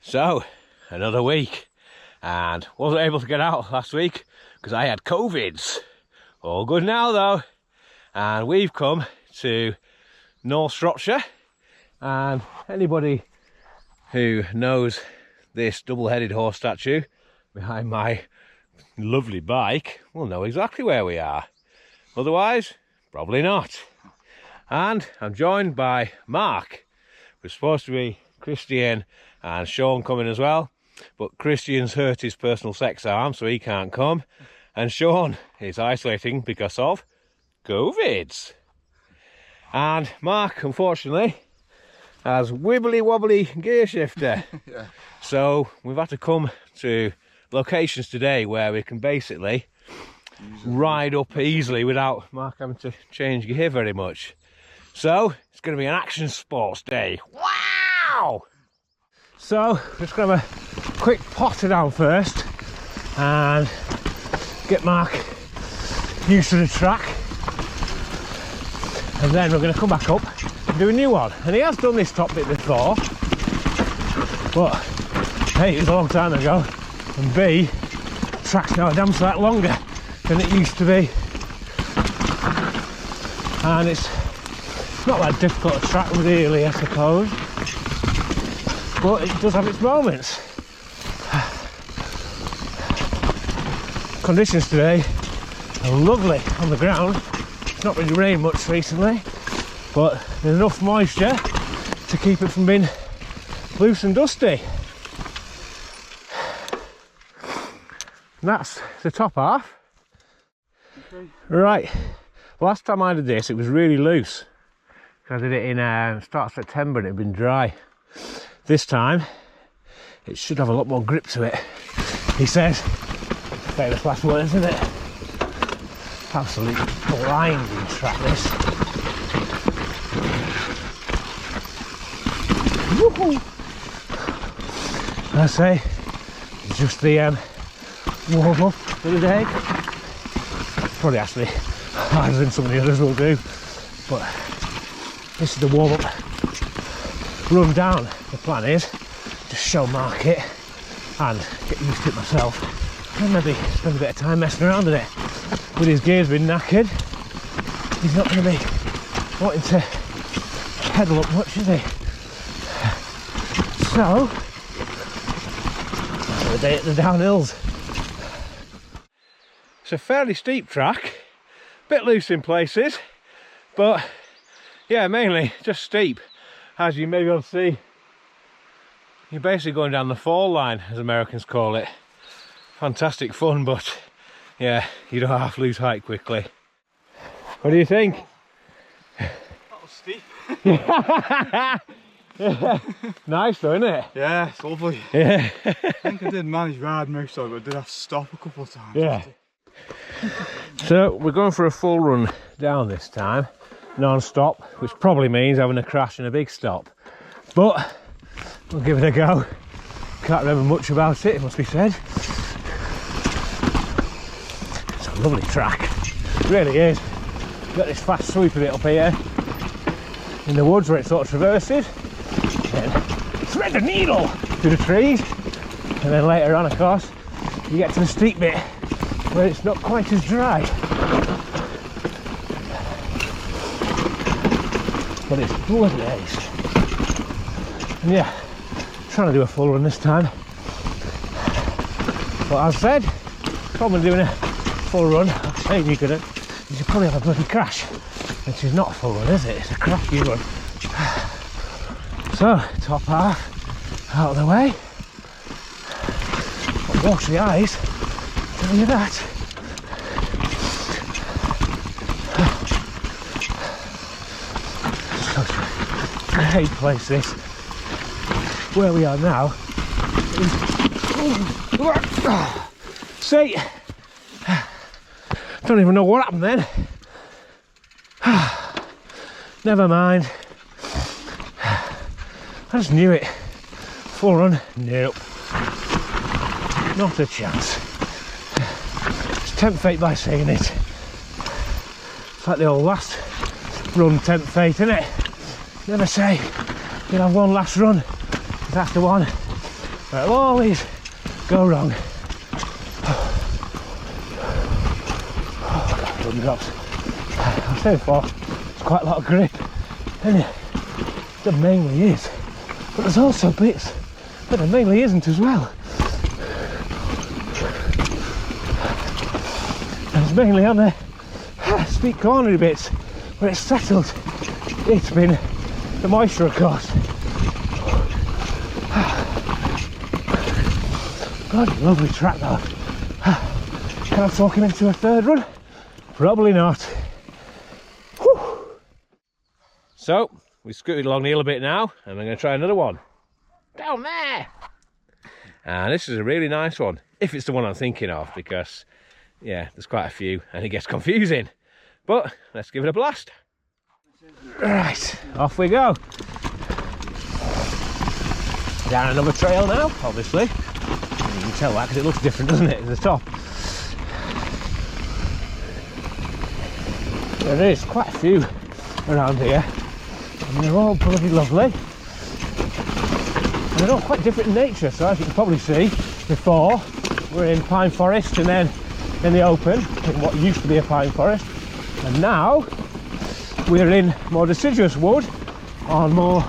So, another week, and wasn't able to get out last week because I had COVIDs. All good now though, and we've come to North Shropshire, and anybody who knows this double-headed horse statue behind my lovely bike will know exactly where we are. Otherwise, probably not. And I'm joined by Mark. We're supposed to be Christian and Sean coming as well, but Christian's hurt his personal sex arm, so he can't come, and Sean is isolating because of COVIDs. And Mark, unfortunately, has wibbly wobbly gear shifter. Yeah. So we've had to come to locations today where we can basically ride up easily without Mark having to change gear very much. So it's going to be an action sports day. Wow! So just going to have a quick potter down first and get Mark used to the track, and then we're going to come back up and do a new one. And he has done this top bit before, but A, it was a long time ago, and B, the track's now a damn sight longer than it used to be, and it's not that difficult a track really, I suppose, but it does have its moments. Conditions today are lovely on the ground. It's not really rained much recently, but there's enough moisture to keep it from being loose and dusty. And that's the top half. Okay. Right, last time I did this it was really loose. I did it in start of September and it had been dry. This time it should have a lot more grip to it, he says. Famous last words, isn't it? Absolutely blinding track this. Woohoo! I say, it's just the warm up for the day. Probably actually harder than some of the others will do, but this is the warm up run down. The plan is just show Mark it and get used to it myself, and maybe spend a bit of time messing around in it. With his gears being knackered, he's not going to be wanting to pedal up much, is he? So, that's the day at the downhills. It's a fairly steep track, a bit loose in places, but yeah, mainly just steep. As you may be able to see, you're basically going down the fall line, as Americans call it. Fantastic fun, but yeah, you don't have to lose height quickly. What do you think? That was steep. Yeah. Nice though, isn't it? Yeah, it's lovely. Yeah. I think I did manage ride most of it, but I did have to stop a couple of times. Yeah. So we're going for a full run down this time, non-stop, which probably means having a crash and a big stop. But we'll give it a go. Can't remember much about it, it must be said. It's a lovely track, it really is. Got this fast sweep of it up here in the woods where it sort of traverses, then thread the needle through the trees, and then later on, of course, you get to the steep bit where it's not quite as dry. But it's bloody ace. And yeah, trying to do a full run this time. But as I said, problem doing a full run, I'm saying you couldn't, you should probably have a bloody crash. Which is not a full run, is it? It's a crafty run. So, top half out of the way. But wash the eyes, tell you that. Great place this. Where we are now is... See, don't even know what happened then. Never mind. I just knew it. Full run? Nope. Not a chance. It's tempt fate by saying it. It's like the old last run tempt fate, isn't it? Never say you'll have one last run. That's the one It'll always go wrong. Drops. I was saying before, it's quite a lot of grip, and there mainly is, but there's also bits that there mainly isn't as well. And it's mainly on the steep cornery bits where it's settled. It's been the moisture, of course. God, lovely track though. Can I talk him into a third run? Probably not. Whew. So, we scooted along the hill a bit now, and I'm going to try another one. Down there! And this is a really nice one, if it's the one I'm thinking of, because, yeah, there's quite a few, and it gets confusing. But, let's give it a blast. Right, off we go. Down another trail now, obviously. You can tell that because it looks different, doesn't it, at the top. There is quite a few around here, and they're all bloody lovely. And they're all quite different in nature, so as you can probably see, before we're in pine forest and then in the open, in what used to be a pine forest, and now we're in more deciduous wood on more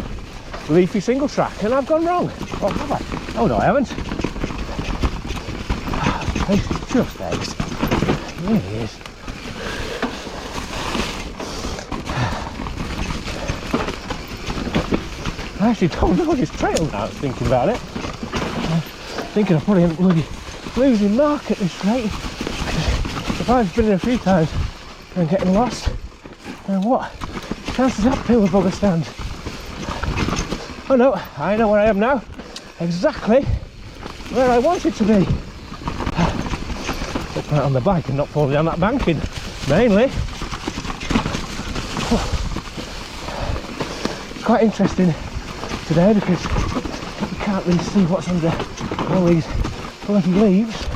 leafy single track, and I've gone wrong. Oh, have I? Oh no, I haven't. It's just eggs. It really is. I actually don't know this trail now, thinking about it. I'm thinking I probably end up losing mark at this rate. If I've been in a few times and getting lost, then what chances uphill with bugger stand? Oh no, I know where I am now. Exactly where I wanted to be. Upright on the bike and not falling down that banking, mainly. It's quite interesting today because you can't really see what's under all these bloody leaves.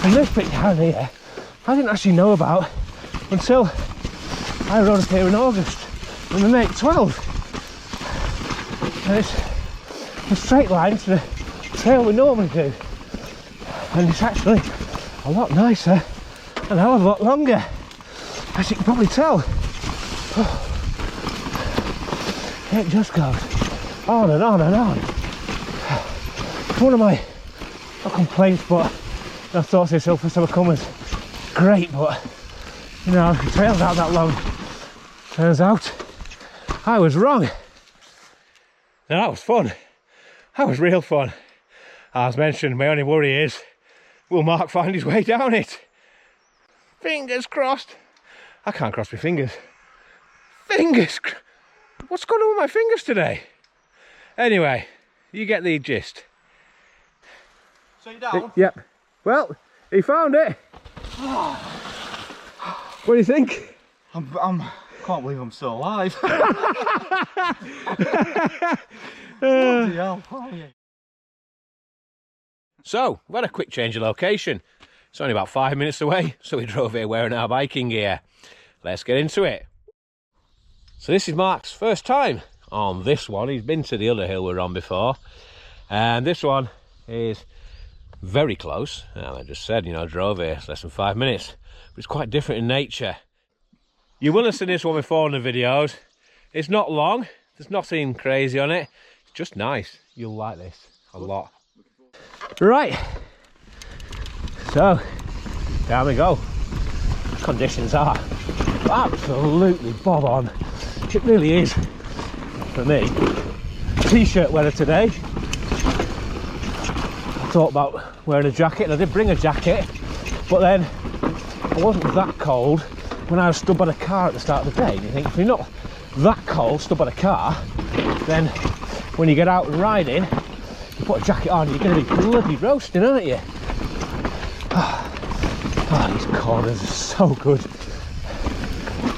And this bit down here I didn't actually know about until I rode up here in August with my mate 12, and it's a straight line to the trail we normally do, and it's actually a lot nicer and a hell of a lot longer, as you can probably tell. It just goes on and on and on. It's one of my, not complaints, but I thought to myself first time I come was great, but you know, the trail's out that long. Turns out I was wrong. Now that was fun. That was real fun. As mentioned, my only worry is, will Mark find his way down it? Fingers crossed. I can't cross my fingers. What's going on with my fingers today? Anyway, you get the gist. So you're down? Yep. Well, he found it. What do you think? Can't believe I'm still alive. Bloody hell, oh, yeah. So, we had a quick change of location. It's only about 5 minutes away, so we drove here wearing our biking gear. Let's get into it. So this is Mark's first time on this one. He's been to the other hill we were on before, and this one is very close. And I just said, you know, I drove here, it's less than 5 minutes, but it's quite different in nature. You will have seen this one before in the videos. It's not long, there's nothing crazy on it, it's just nice. You'll like this a lot. Right, so down we go. Conditions are absolutely bob on. It really is, for me. T-shirt weather today. I thought about wearing a jacket, and I did bring a jacket, but then I wasn't that cold when I was stood by the car at the start of the day. And you think, if you're not that cold stood by the car, then when you get out and riding, you put a jacket on, you're going to be bloody roasting, aren't you? Oh, these corners are so good.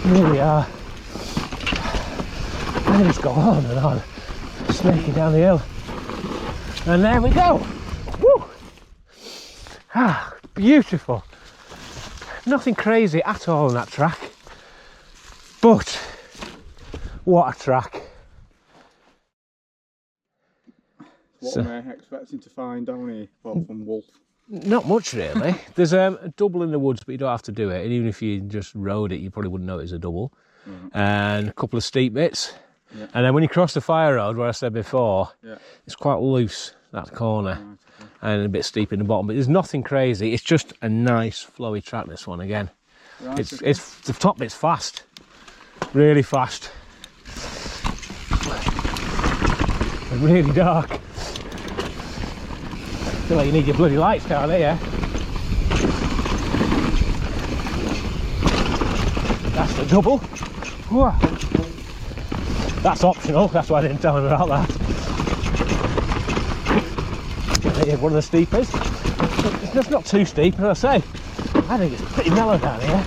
They really are. And they just go on and on, snaking down the hill. And there we go. Woo! Ah, beautiful. Nothing crazy at all on that track. But What a track. What am I expecting to find down here? Well, from Wolf. Not much really. There's a double in the woods, but you don't have to do it. And even if you just rode it, you probably wouldn't know it was a double. And a couple of steep bits. Yeah. And then when you cross the fire road, where I said before, Yeah. it's quite loose, that corner. Right, okay. And a bit steep in the bottom, but there's nothing crazy. It's just a nice flowy track, this one again. Right, It's okay. it's the top bit's fast. Really fast. And really dark. Feel like you need your bloody lights down here. That's the double. Whoa. That's optional, that's why I didn't tell him about that. One of the steepest. It's just not too steep, as I say. I think it's pretty mellow down here,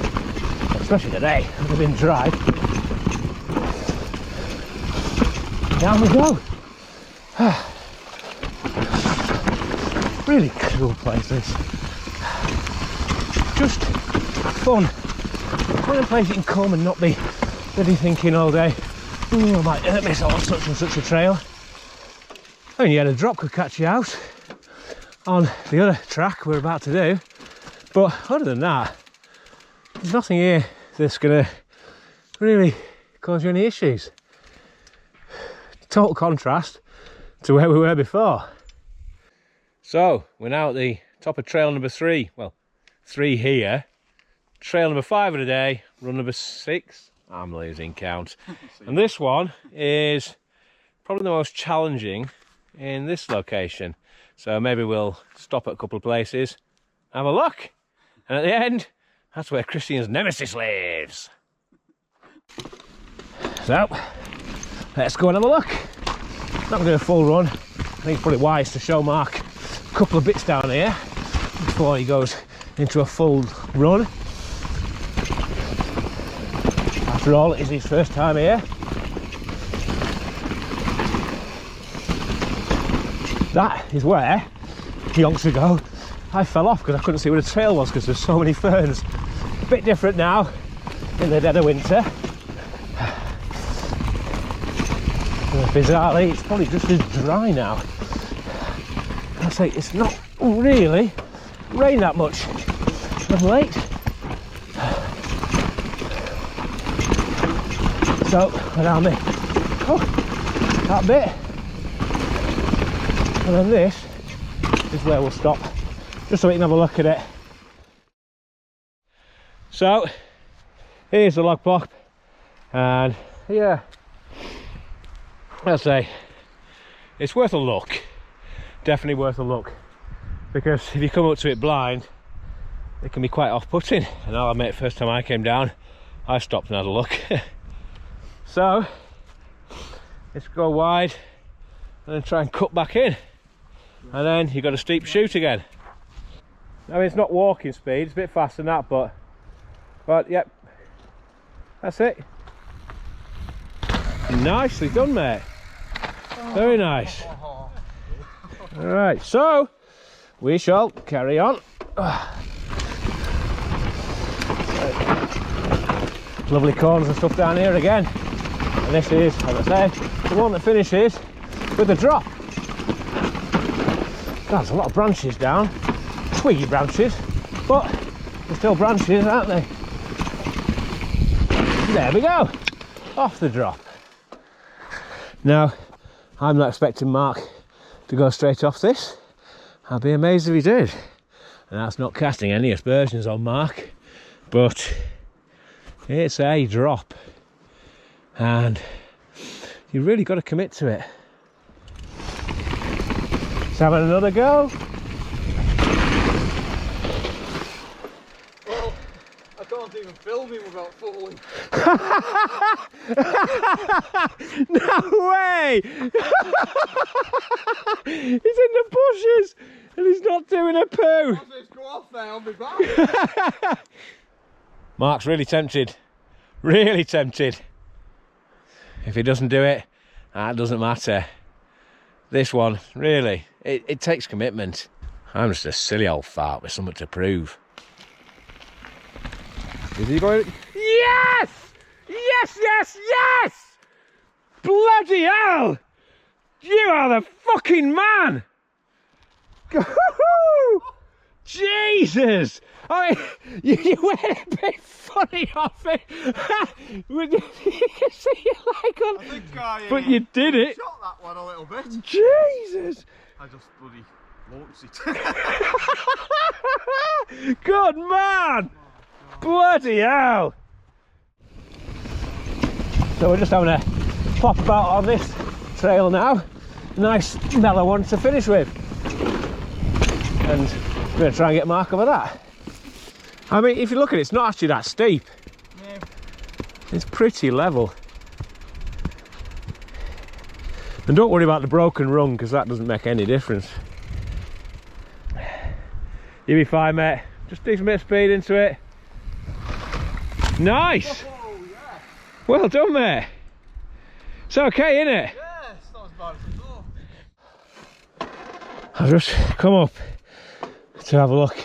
especially today. It's been dry. Down we go. Really cool place this. Just fun. One of the places you can come and not be really thinking all day, oh, I might hurt myself on such and such a trail. I mean, you had a drop could catch you out on the other track we're about to do, but other than that, there's nothing here that's gonna really cause you any issues. Total contrast to where we were before. So we're now at the top of trail number 3. Well, 3 here. Trail number 5 of the day, run number 6. I'm losing count. And this one is probably the most challenging in this location. So maybe we'll stop at a couple of places, have a look. And at the end, that's where Christian's nemesis lives. So, let's go and have a look. Not going to do a full run. I think it's probably wise to show Mark a couple of bits down here before he goes into a full run. After all, it is his first time here. That is where, yonks ago, I fell off because I couldn't see where the trail was because there's so many ferns. A bit different now in the dead of winter. Bizarrely, it's probably just as dry now. I say it's not really rained that much of late. So we're down there. Oh, that bit. And then this is where we'll stop, just so we can have a look at it. So here's the log block, and yeah, I'll say it's worth a look. Definitely worth a look, because if you come up to it blind, it can be quite off-putting. And I'll admit, first time I came down, I stopped and had a look. So let's go wide and then try and cut back in, and then you've got a steep shoot again. I mean, it's not walking speed, it's a bit faster than that, but yep, that's it. Nicely done, mate. Very nice. All right, so we shall carry on. Lovely corners and stuff down here again. And this is, as I say, the one that finishes with a drop. There's a lot of branches down, twiggy branches, but they're still branches, aren't they? There we go, off the drop. Now, I'm not expecting Mark to go straight off this. I'd be amazed if he did. And that's not casting any aspersions on Mark, but it's a drop. And you really got to commit to it. Let's have another go. Well, I can't even film him without falling. No way! He's in the bushes and he's not doing a poo. Once this go off there, I'll be back. Mark's really tempted. Really tempted. If he doesn't do it, that doesn't matter. This one, really, it takes commitment. I'm just a silly old fart with something to prove. Is he going? Yes! Yes, yes, yes! Bloody hell! You are the fucking man! Jesus! I mean, you went a bit funny off it. You can see your leg on. I think I, but you did it. Shot that one a little bit. Jesus! I just bloody launched it. Good man! Bloody hell! So we're just having a pop about on this trail now. Nice mellow one to finish with. And we're going to try and get Mark over that. I mean, if you look at it, it's not actually that steep. No. It's pretty level. And don't worry about the broken rung, because that doesn't make any difference. You'll be fine, mate. Just do some bit of speed into it. Nice! Oh, yeah. Well done, mate. It's okay, isn't it? Yeah, it's not as bad as I thought. I've just come up to have a look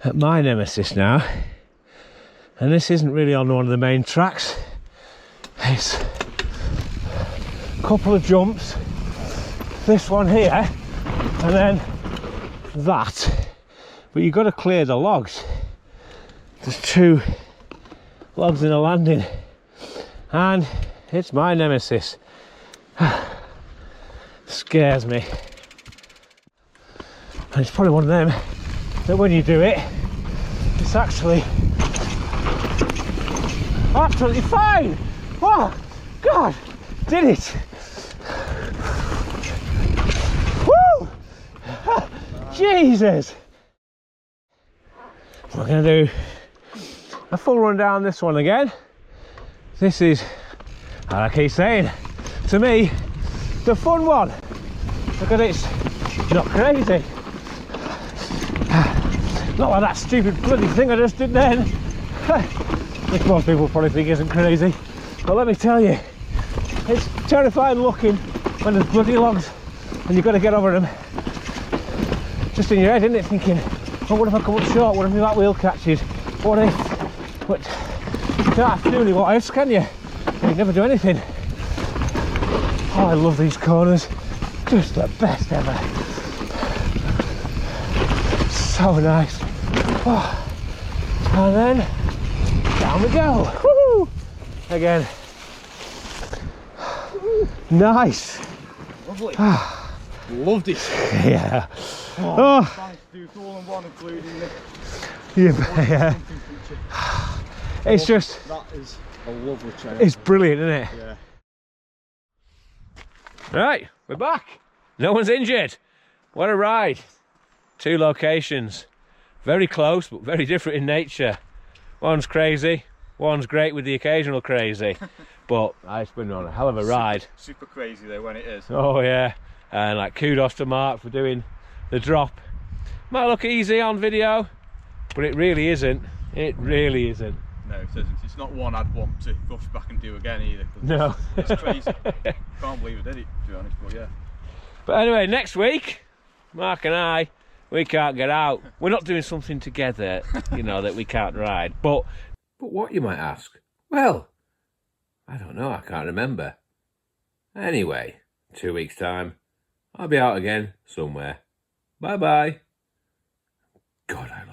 at my nemesis now, and this isn't really on one of the main tracks. It's a couple of jumps, this one here, and then that, but you've got to clear the logs. There's 2 logs in a landing, and it's my nemesis. Scares me. And it's probably one of them that when you do it, it's actually absolutely fine. Oh God, did it! Woo! Jesus! We're going to do a full run down this one again. This is, like I keep saying, to me, the fun one, because it's not crazy. Not like that stupid bloody thing I just did then, which most people probably think isn't crazy. But let me tell you, it's terrifying looking when there's bloody logs and you've got to get over them. Just in your head, isn't it? Thinking, oh, what if I come up short? What if that wheel catches? What if? But you can't have to do any what ifs, can you? You never do anything. Oh, I love these corners. Just the best ever. So nice. Oh. And then down we go. Woo! Again. Nice. Lovely. Loved it. Yeah. Oh. Nice to do all in one, including the Yeah. It's just. That is a lovely trail. It's brilliant, isn't it? Yeah. Right, we're back. No one's injured. What a ride. 2 locations. Very close, but very different in nature. One's crazy, one's great with the occasional crazy. But it's been on a hell of a ride. Super crazy though when it is. Oh yeah. And like kudos to Mark for doing the drop. Might look easy on video, but it really isn't. It really isn't. No, it isn't. It's not one I'd want to rush back and do again either. No. It's crazy. Can't believe I did it, to be honest, but yeah. But anyway, next week, Mark and I, we can't get out. We're not doing something together, you know, that we can't ride. But what, you might ask? Well, I don't know, I can't remember. Anyway, 2 weeks' time, I'll be out again somewhere. Bye-bye. God, I